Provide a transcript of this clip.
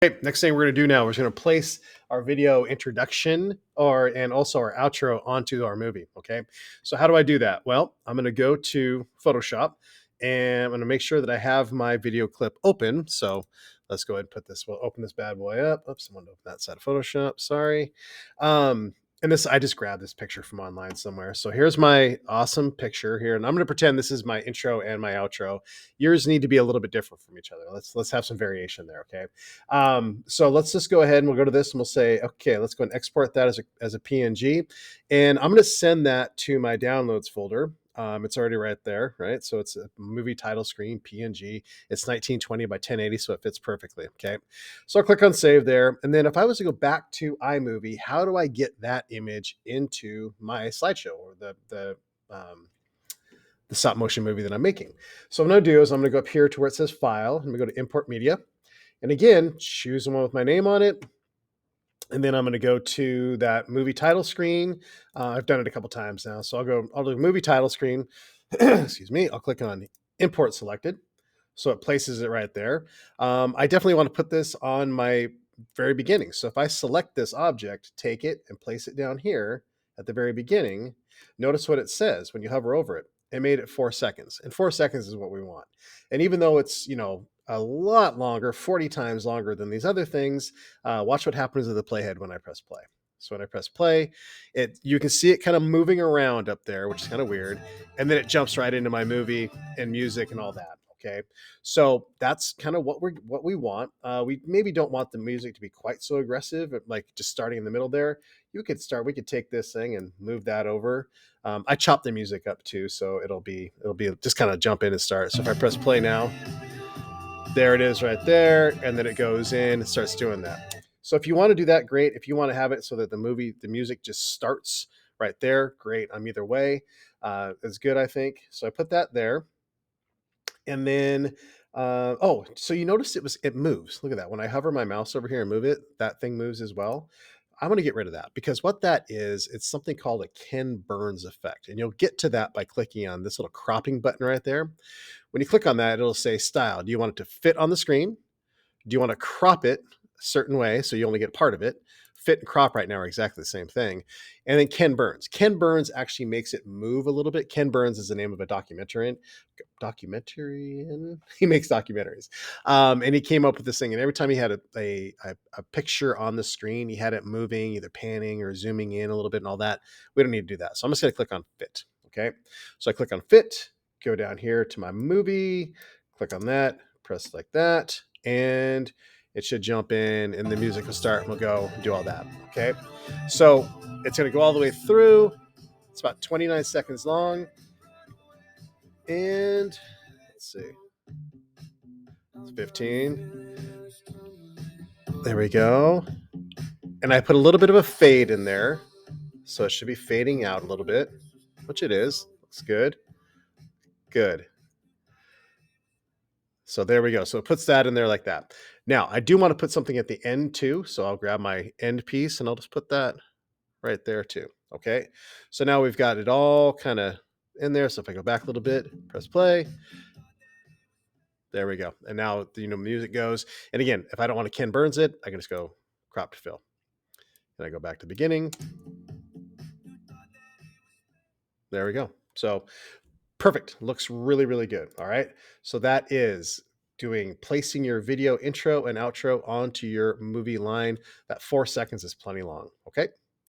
Okay, next thing we're going to do now, we're going to place our video introduction and also our outro onto our movie. Okay, so how do I do that? Well, I'm going to go to Photoshop and I'm going to make sure that I have my video clip open. So let's go ahead and put this. We'll open this bad boy up. Oops, I want to open that side of Photoshop. Sorry. And this, I just grabbed this picture from online somewhere. So here's my awesome picture here, and I'm going to pretend this is my intro and my outro. Yours need to be a little bit different from each other. Let's have some variation there. Okay. So let's just go ahead and we'll go to this and we'll say, okay, let's go and export that as a PNG. And I'm going to send that to my downloads folder. It's already right there, right? So it's a movie title screen, PNG. It's 1920 by 1080, so it fits perfectly. Okay. So I'll click on save there. And then if I was to go back to iMovie, how do I get that image into my slideshow or the stop motion movie that I'm making? So what I'm going to do is I'm going to go up here to where it says file. I'm going to go to import media. And again, choose the one with my name on it. And then I'm going to go to that movie title screen. I've done it a couple times now. So I'll do movie title screen. Excuse me. I'll click on import selected. So it places it right there. I definitely want to put this on my very beginning. So if I select this object, take it and place it down here at the very beginning, notice what it says when you hover over it. It made it 4 seconds, and 4 seconds is what we want. And even though it's, a lot longer, 40 times longer than these other things, watch what happens to the playhead when I press play. So when I press play, you can see it kind of moving around up there, which is kind of weird. And then it jumps right into my movie and music and all that. Okay, so that's kind of what we want. We maybe don't want the music to be quite so aggressive, like just starting in the middle there. We could take this thing and move that over. I chop the music up too, so it'll be just kind of jump in and start. So if I press play now, there it is right there, and then it goes in and starts doing that. So if you want to do that, great. If you want to have it so that the music just starts right there, great. I'm either way. It's good, I think. So I put that there. And then so you notice it moves. Look at that. When I hover my mouse over here and move it, that thing moves as well. I'm going to get rid of that because what that is, it's something called a Ken Burns effect. And you'll get to that by clicking on this little cropping button right there. When you click on that, it'll say style. Do you want it to fit on the screen? Do you want to crop it a certain way so you only get part of it? Fit and crop right now are exactly the same thing. And then Ken Burns. Ken Burns actually makes it move a little bit. Ken Burns is the name of a documentarian. He makes documentaries. And he came up with this thing. And every time he had a picture on the screen, he had it moving, either panning or zooming in a little bit and all that. We don't need to do that. So I'm just going to click on fit. Okay. So I click on fit, go down here to my movie, click on that, press like that, and it should jump in and the music will start and we'll go do all that. Okay. So it's going to go all the way through. It's about 29 seconds long. And let's see. It's 15. There we go. And I put a little bit of a fade in there. So it should be fading out a little bit, which it is. Looks good. Good. So there we go. So it puts that in there like that. Now, I do want to put something at the end too. So I'll grab my end piece and I'll just put that right there too. Okay. So now we've got it all kind of in there. So if I go back a little bit, press play. There we go. And now, music goes. And again, if I don't want to Ken Burns it, I can just go crop to fill. And I go back to the beginning. There we go. So perfect. Looks really, really good. All right. So that is placing your video intro and outro onto your movie line. That 4 seconds is plenty long. Okay.